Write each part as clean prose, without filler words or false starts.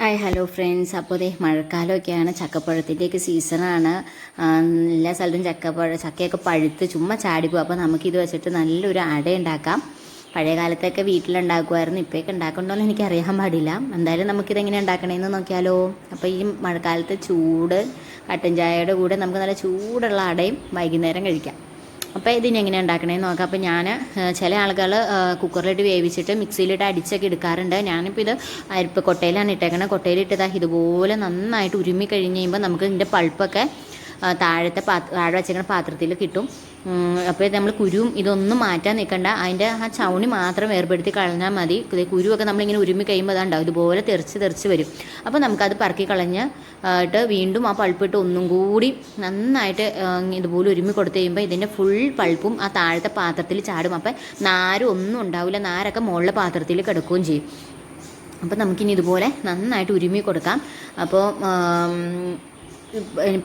Hi hello friends. അപ്പോൾ ദേ മഴക്കാലമൊക്കെയാണ്, ചക്കപ്പഴത്തിൻ്റെയൊക്കെ സീസണാണ്. എല്ലാ സ്ഥലത്തും ചക്കയൊക്കെ പഴുത്ത് ചുമ്മാ ചാടിപ്പോകും. അപ്പോൾ നമുക്കിത് വെച്ചിട്ട് നല്ലൊരു അട ഉണ്ടാക്കാം. പഴയ കാലത്തൊക്കെ വീട്ടിലുണ്ടാക്കുമായിരുന്നു, ഇപ്പോഴൊക്കെ ഉണ്ടാക്കണ്ടോയെന്ന് എനിക്കറിയാൻ പാടില്ല. എന്തായാലും നമുക്കിതെങ്ങനെ ഉണ്ടാക്കണമെന്ന് നോക്കിയാലോ. അപ്പോൾ ഈ മഴക്കാലത്ത് ചൂട് കട്ടൻ ചായയുടെ കൂടെ നമുക്ക് നല്ല ചൂടുള്ള അടയും വൈകുന്നേരം കഴിക്കാം. അപ്പോൾ ഇതിനെങ്ങനെയാണ് ഉണ്ടാക്കണമെന്ന് നോക്കാം. അപ്പോൾ ഞാൻ ചില ആളുകൾ കുക്കറിലിട്ട് വേവിച്ചിട്ട് മിക്സിയിലിട്ട് അടിച്ചൊക്കെ എടുക്കാറുണ്ട്. ഞാനിപ്പോൾ ഇത് കൊട്ടയിലാണ് ഇട്ടേക്കണത്. കൊട്ടയിലിട്ടതാ ഇതുപോലെ നന്നായിട്ട് ഉരുമ്മി കഴിഞ്ഞ് കഴിയുമ്പോൾ നമുക്ക് ഇതിൻ്റെ പൾപ്പൊക്കെ താഴെ വെച്ചേക്കുന്ന പാത്രത്തിൽ കിട്ടും. അപ്പോൾ നമ്മൾ കുരുവും ഇതൊന്നും മാറ്റാൻ നിൽക്കണ്ട, അതിൻ്റെ ആ ചവണി മാത്രം വേർപെടുത്തി കളഞ്ഞാൽ മതി. കുരുവൊക്കെ നമ്മളിങ്ങനെ ഉരുമ്മി കഴിയുമ്പോൾ അതുണ്ടാവും ഇതുപോലെ തെറിച്ച് വരും. അപ്പോൾ നമുക്കത് പറക്കി കളഞ്ഞിട്ട് വീണ്ടും ആ പൾപ്പിട്ട് ഒന്നും കൂടി നന്നായിട്ട് ഇതുപോലെ ഉരുമ്മി കൊടുത്തു കഴിയുമ്പോൾ ഇതിൻ്റെ ഫുൾ പൾപ്പും ആ താഴത്തെ പാത്രത്തിൽ ചാടും. അപ്പം നാരും ഒന്നും ഉണ്ടാവില്ല, നാരൊക്കെ മുകളിലെ പാത്രത്തിൽ കിടക്കുകയും ചെയ്യും. അപ്പോൾ നമുക്കിനി ഇതുപോലെ നന്നായിട്ട് ഉരുമ്മി കൊടുക്കാം. അപ്പോൾ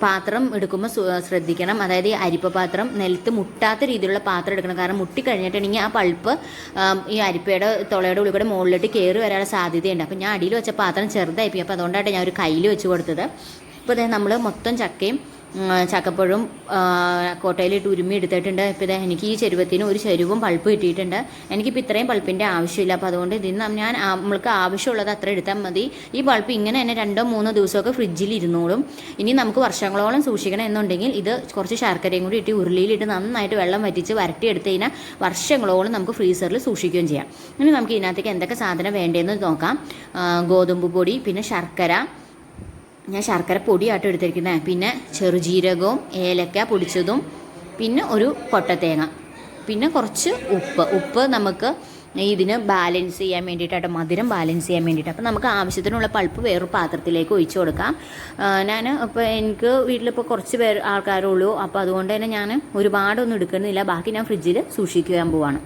പാത്രം എടുക്കുമ്പോൾ ശ്രദ്ധിക്കണം, അതായത് ഈ അരിപ്പ പാത്രം നിലത്ത് മുട്ടാത്ത രീതിയിലുള്ള പാത്രം എടുക്കണം. കാരണം മുട്ടിക്കഴിഞ്ഞിട്ടുണ്ടെങ്കിൽ ആ പൾപ്പ് ഈ അരിപ്പയുടെ തുളയുടെ ഉള്ളിൽ കൂടെ മുകളിലോട്ട് കയറി വരാനുള്ള സാധ്യതയുണ്ട്. അപ്പോൾ ഞാൻ അടിയിൽ വെച്ച പാത്രം ചെറുതായിപ്പോയി, അപ്പോൾ അതുകൊണ്ടായിട്ട് ഞാൻ ഒരു കയ്യിൽ വെച്ച് കൊടുത്തത്. ഇപ്പോൾ നമ്മൾ മൊത്തം ചക്കയും ചക്കപ്പഴവും കോട്ടയിലിട്ട് ഉരുമ്മി എടുത്തിട്ടുണ്ട്. ഇപ്പോൾ എനിക്ക് ഈ ചെരുവത്തിന് ഒരു ചെരുവും പൾപ്പ് കിട്ടിയിട്ടുണ്ട്. എനിക്കിപ്പോൾ ഇത്രയും പൾപ്പിൻ്റെ ആവശ്യമില്ല. അപ്പോൾ അതുകൊണ്ട് ഇതിന് നമ്മൾക്ക് ആവശ്യമുള്ളത് അത്ര എടുത്താൽ മതി. ഈ പൾപ്പ് ഇങ്ങനെ തന്നെ 2-3 ദിവസമൊക്കെ ഫ്രിഡ്ജിൽ ഇരുന്നോളും. ഇനി നമുക്ക് വർഷങ്ങളോളം സൂക്ഷിക്കണം എന്നുണ്ടെങ്കിൽ ഇത് കുറച്ച് ശർക്കരയും കൂടി ഇട്ട് ഉരുളിയിലിട്ട് നന്നായിട്ട് വെള്ളം വറ്റിച്ച് വരട്ടിയെടുത്ത് കഴിഞ്ഞാൽ വർഷങ്ങളോളം നമുക്ക് ഫ്രീസറിൽ സൂക്ഷിക്കുകയും ചെയ്യാം. ഇനി നമുക്ക് ഇതിനകത്തേക്ക് എന്തൊക്കെ സാധനം വേണ്ടതെന്ന് നോക്കാം. ഗോതമ്പ് പൊടി, പിന്നെ ശർക്കര, ഞാൻ ശർക്കര പൊടിയായിട്ട് എടുത്തിരിക്കുന്നത്, പിന്നെ ചെറുജീരകവും ഏലക്ക പൊടിച്ചതും, പിന്നെ ഒരു കൊട്ടത്തേങ്ങ, പിന്നെ കുറച്ച് ഉപ്പ് നമുക്ക് ഇതിന് ബാലൻസ് ചെയ്യാൻ വേണ്ടിയിട്ടായിട്ട്, മധുരം ബാലൻസ് ചെയ്യാൻ വേണ്ടിയിട്ട്. അപ്പോൾ നമുക്ക് ആവശ്യത്തിനുള്ള പൾപ്പ് വേറൊരു പാത്രത്തിലേക്ക് ഒഴിച്ച് കൊടുക്കാം. ഇപ്പോൾ എനിക്ക് വീട്ടിലിപ്പോൾ കുറച്ച് ആൾക്കാരുള്ളൂ, അപ്പോൾ അതുകൊണ്ട് തന്നെ ഞാൻ ഒരുപാടൊന്നും എടുക്കുന്നില്ല. ബാക്കി ഞാൻ ഫ്രിഡ്ജിൽ സൂക്ഷിക്കാൻ പോവാണ്.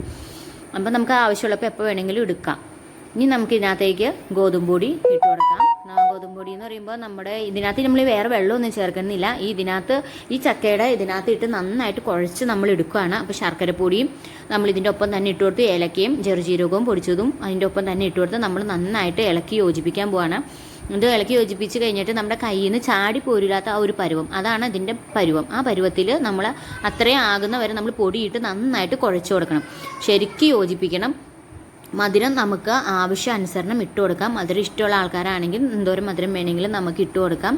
അപ്പോൾ നമുക്ക് ആവശ്യമുള്ളപ്പോൾ എപ്പോൾ വേണമെങ്കിലും എടുക്കാം. ഇനി നമുക്ക് ഇതിനകത്തേക്ക് ഗോതമ്പ് പൊടി ഇട്ട് കൊടുക്കാം. ഗോതമ്പ് പൊടി എന്ന് പറയുമ്പോൾ ഇതിനകത്ത് നമ്മൾ വേറെ വെള്ളമൊന്നും ചേർക്കുന്നില്ല. ഈ ചക്കയുടെ ഇതിനകത്ത് ഇട്ട് നന്നായിട്ട് കുഴച്ച് നമ്മൾ എടുക്കുകയാണ്. അപ്പോൾ ശർക്കരപ്പൊടിയും നമ്മൾ ഇതിൻ്റെ ഒപ്പം തന്നെ ഇട്ട് കൊടുത്ത്, ഏലക്കയും ചെറുജീരകവും പൊടിച്ചതും അതിൻ്റെ ഒപ്പം തന്നെ ഇട്ട് കൊടുത്ത് നമ്മൾ നന്നായിട്ട് ഇളക്കി യോജിപ്പിക്കാൻ പോവാണ്. ഇത് ഇളക്കി യോജിപ്പിച്ച് കഴിഞ്ഞിട്ട് നമ്മുടെ കയ്യിൽ നിന്ന് ചാടി പോരില്ലാത്ത ആ ഒരു പരുവം, അതാണ് ഇതിൻ്റെ പരുവം. ആ പരുവത്തിൽ നമ്മൾ അത്രയും ആകുന്നവരെ നമ്മൾ പൊടിയിട്ട് നന്നായിട്ട് കുഴച്ച് കൊടുക്കണം, ശരിക്കും യോജിപ്പിക്കണം. മധുരം നമുക്ക് ആവശ്യാനുസരണം ഇട്ട് കൊടുക്കാം. മധുരം ഇഷ്ടമുള്ള ആൾക്കാരാണെങ്കിൽ എന്തോരം മധുരം വേണമെങ്കിലും നമുക്ക് ഇട്ട് കൊടുക്കാം.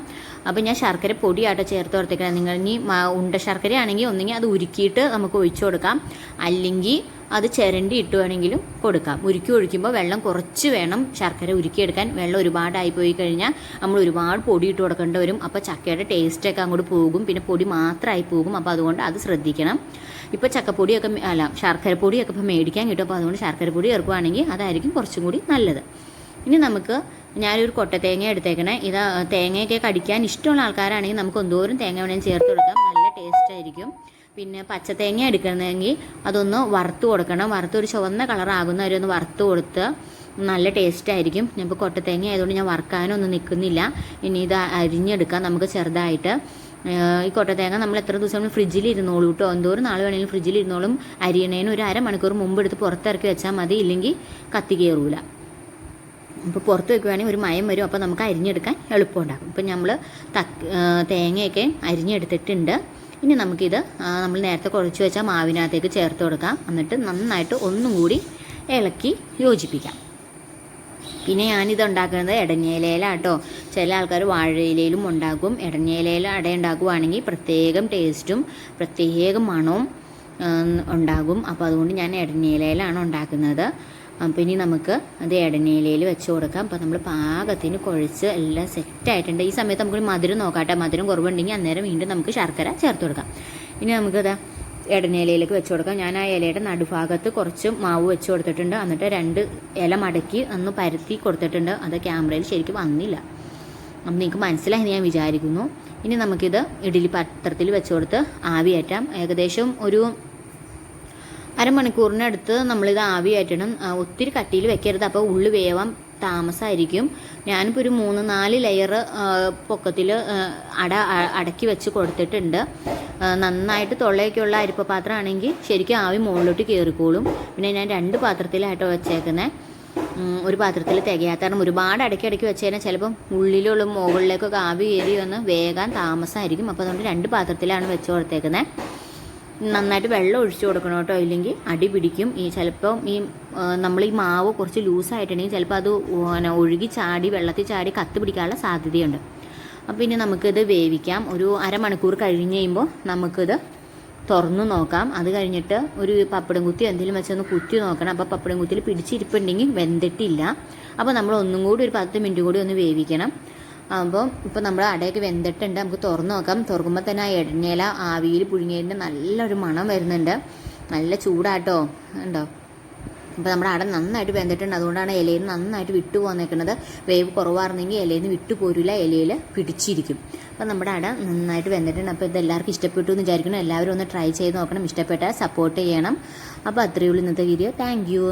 അപ്പോൾ ഞാൻ ശർക്കര പൊടിയായിട്ട് ചേർത്ത് കൊടുത്തേക്കണം. നിങ്ങൾ ഇനി ഉണ്ട ശർക്കര ആണെങ്കിൽ ഒന്നെങ്കിൽ അത് ഉരുക്കിയിട്ട് നമുക്ക് ഒഴിച്ചു കൊടുക്കാം, അല്ലെങ്കിൽ അത് ചിരണ്ടി ഇട്ട് വേണമെങ്കിലും കൊടുക്കാം. ഒഴിക്കുമ്പോൾ വെള്ളം കുറച്ച് വേണം ശർക്കര ഉരുക്കിയെടുക്കാൻ. വെള്ളം ഒരുപാടായി പോയി കഴിഞ്ഞാൽ നമ്മൾ ഒരുപാട് പൊടി ഇട്ട് കൊടുക്കേണ്ടി വരും. അപ്പോൾ ചക്കയുടെ ടേസ്റ്റൊക്കെ അങ്ങോട്ട് പോകും, പിന്നെ പൊടി മാത്രമായി പോകും. അപ്പോൾ അതുകൊണ്ട് അത് ശ്രദ്ധിക്കണം. ഇപ്പോൾ ചക്കപ്പൊടിയൊക്കെ ശർക്കരപ്പൊടിയൊക്കെ ഇപ്പോൾ മേടിക്കാൻ കിട്ടും. അപ്പോൾ അതുകൊണ്ട് ശർക്കരപ്പൊടി ചേർക്കുകയാണെങ്കിൽ അതായിരിക്കും കുറച്ചും കൂടി നല്ലത്. ഇനി ഞാനൊരു കൊട്ട തേങ്ങ എടുത്തേക്കണേ. തേങ്ങയൊക്കെ കടിക്കാൻ ഇഷ്ടമുള്ള ആൾക്കാരാണെങ്കിൽ നമുക്ക് എന്തോരം തേങ്ങ വേണമെങ്കിൽ ചേർത്ത് കൊടുക്കാം, നല്ല ടേസ്റ്റ് ആയിരിക്കും. പിന്നെ പച്ചത്തേങ്ങ എടുക്കണമെങ്കിൽ അതൊന്ന് വറുത്ത് കൊടുക്കണം. ഒരു ചുവന്ന കളറാകുന്നവരെ ഒന്ന് വറുത്ത് കൊടുത്ത് നല്ല ടേസ്റ്റായിരിക്കും. ഇപ്പോൾ കൊട്ടത്തേങ്ങ ആയതുകൊണ്ട് ഞാൻ വറുക്കാനൊന്നും നിൽക്കുന്നില്ല. ഇനി ഇത് അരിഞ്ഞെടുക്കാം നമുക്ക് ചെറുതായിട്ട്. ഈ കൊട്ടത്തേങ്ങ നമ്മൾ എത്ര ദിവസം ഫ്രിഡ്ജിൽ ഇരുന്നോളൂ കേട്ടോ, എന്തോരം നാൾ വേണമെങ്കിലും ഫ്രിഡ്ജിൽ ഇരുന്നോളും. അരിയണേന് ഒരു അരമണിക്കൂർ മുമ്പ് എടുത്ത് പുറത്തിറക്കി വെച്ചാൽ മതി, ഇല്ലെങ്കിൽ കത്തി കയറൂല. അപ്പോൾ പുറത്ത് വെക്കുകയാണെങ്കിൽ ഒരു മയം വരും, അപ്പോൾ നമുക്ക് അരിഞ്ഞെടുക്കാൻ എളുപ്പമുണ്ടാകും. ഇപ്പോൾ നമ്മൾ തേങ്ങയൊക്കെ അരിഞ്ഞെടുത്തിട്ടുണ്ട്. ഇനി നമുക്കിത് നമ്മൾ നേരത്തെ കുഴച്ച് വെച്ച മാവിനകത്തേക്ക് ചേർത്ത് കൊടുക്കാം. എന്നിട്ട് നന്നായിട്ട് ഒന്നും കൂടി ഇളക്കി യോജിപ്പിക്കാം. പിന്നെ ഞാനിത് ഉണ്ടാക്കുന്നത് ഇടഞ്ഞയിലയിലാണ് കേട്ടോ. ചില ആൾക്കാർ വാഴയിലയിലും ഉണ്ടാക്കും. ഇടഞ്ഞയിലയിൽ അട ഉണ്ടാക്കുകയാണെങ്കിൽ പ്രത്യേകം ടേസ്റ്റും പ്രത്യേകം മണവും ഉണ്ടാകും. അപ്പോൾ അതുകൊണ്ട് ഞാൻ ഇടഞ്ഞയിലയിലാണ് ഉണ്ടാക്കുന്നത്. അപ്പോൾ ഇനി നമുക്ക് അത് ഇടഞ്ഞയിലയിൽ വെച്ച് കൊടുക്കാം. അപ്പോൾ നമ്മൾ പാകത്തിന് കുഴച്ച് എല്ലാം സെറ്റായിട്ടുണ്ട്. ഈ സമയത്ത് നമുക്ക് മധുരം നോക്കാട്ടെ. മധുരം കുറവുണ്ടെങ്കിൽ അന്നേരം വീണ്ടും നമുക്ക് ശർക്കര ചേർത്ത് കൊടുക്കാം. ഇനി നമുക്കത് ഇടഞ്ഞയിലയിലേക്ക് വെച്ച് കൊടുക്കാം. ഞാൻ ആ ഇലയുടെ നടുഭാഗത്ത് കുറച്ച് മാവ് വെച്ച് കൊടുത്തിട്ടുണ്ട്. എന്നിട്ട് 2 ഇല മടക്കി ഒന്ന് പരത്തി കൊടുത്തിട്ടുണ്ട്. അത് ക്യാമറയിൽ ശരിക്കും വന്നില്ല, അപ്പം നിങ്ങൾക്ക് മനസ്സിലായി ഞാൻ വിചാരിക്കുന്നു. ഇനി നമുക്കിത് ഇഡ്ഡലി പാത്രത്തിൽ വെച്ച് കൊടുത്ത് ആവിയേറ്റാം. ഏകദേശം ഒരു അരമണിക്കൂറിനടുത്ത് നമ്മളിത് ആവിയേറ്റണം. ഒത്തിരി കട്ടിയിൽ വെക്കരുത്, അപ്പോൾ ഉള്ളു വേവാൻ താമസമായിരിക്കും. ഞാനിപ്പോൾ ഒരു 3-4 ലെയർ പൊക്കത്തിൽ അടക്കി വെച്ച് കൊടുത്തിട്ടുണ്ട്. നന്നായിട്ട് തൊള്ളയൊക്കെയുള്ള അരിപ്പ പാത്രമാണെങ്കിൽ ശരിക്കും ആവി മുകളിലോട്ട് കയറിക്കോളും. പിന്നെ ഞാൻ 2 പാത്രത്തിലായിട്ടോ വെച്ചേക്കുന്നത്. ഒരു പാത്രത്തിൽ തികയാത്ത കാരണം ഒരുപാട് ഇടയ്ക്കിടയ്ക്ക് വെച്ച് കഴിഞ്ഞാൽ ചിലപ്പം ഉള്ളിലുള്ള മുകളിലേക്കൊക്കെ ആവി കയറി വന്ന് വേഗം താമസമായിരിക്കും. അപ്പോൾ അതുകൊണ്ട് 2 പാത്രത്തിലാണ് വെച്ച് കൊടുത്തേക്കുന്നത്. നന്നായിട്ട് വെള്ളം ഒഴിച്ചു കൊടുക്കണം കേട്ടോ, ഇല്ലെങ്കിൽ അടി പിടിക്കും. ചിലപ്പം നമ്മൾ ഈ മാവ് കുറച്ച് ലൂസായിട്ടുണ്ടെങ്കിൽ ചിലപ്പോൾ അത് ഒഴുകി ചാടി വെള്ളത്തിൽ ചാടി കത്ത് പിടിക്കാനുള്ള സാധ്യതയുണ്ട്. അപ്പോൾ ഇനി നമുക്കിത് വേവിക്കാം. ഒരു അരമണിക്കൂർ കഴിഞ്ഞ് കഴിയുമ്പോൾ നമുക്കിത് തുറന്നു നോക്കാം. അത് കഴിഞ്ഞിട്ട് ഒരു പപ്പടം കുത്തി എന്തെങ്കിലും വെച്ചൊന്ന് കുത്തി നോക്കണം. അപ്പോൾ പപ്പടം കുത്തിയിൽ പിടിച്ചിരിപ്പുണ്ടെങ്കിൽ വെന്തിട്ടില്ല. അപ്പോൾ നമ്മൾ ഒന്നും കൂടി ഒരു 10 മിനിറ്റ് കൂടി ഒന്ന് വേവിക്കണം. അപ്പോൾ ഇപ്പോൾ നമ്മുടെ അടയൊക്കെ വെന്തിട്ടുണ്ട്. നമുക്ക് തുറന്ന് നോക്കാം. തുറക്കുമ്പോൾ തന്നെ ആ എണ്ണയില ആവിയിൽ പുഴുങ്ങിയതിൻ്റെ നല്ലൊരു മണം വരുന്നുണ്ട്. നല്ല ചൂടാട്ടോ ഉണ്ടോ. അപ്പോൾ നമ്മുടെ അട നന്നായിട്ട് വെന്തിട്ടുണ്ട്. അതുകൊണ്ടാണ് ഇലയിൽ നിന്ന് നന്നായിട്ട് വിട്ടു പോന്നേക്കുന്നത്. വേവ് കുറവായിരുന്നെങ്കിൽ ഇലയിൽ നിന്ന് വിട്ടു പോരില്ല, ഇലയിൽ പിടിച്ചിരിക്കും. അപ്പോൾ നമ്മുടെ അട നന്നായിട്ട് വെന്തിട്ടുണ്ട്. അപ്പോൾ ഇത് എല്ലാവർക്കും ഇഷ്ടപ്പെട്ടു എന്ന് വിചാരിക്കണം. എല്ലാവരും ഒന്ന് ട്രൈ ചെയ്ത് നോക്കണം. ഇഷ്ടപ്പെട്ടാൽ സപ്പോർട്ട് ചെയ്യണം. അപ്പോൾ അത്രയേ ഉള്ളൂ ഇന്നത്തെ വീഡിയോ. Thank you.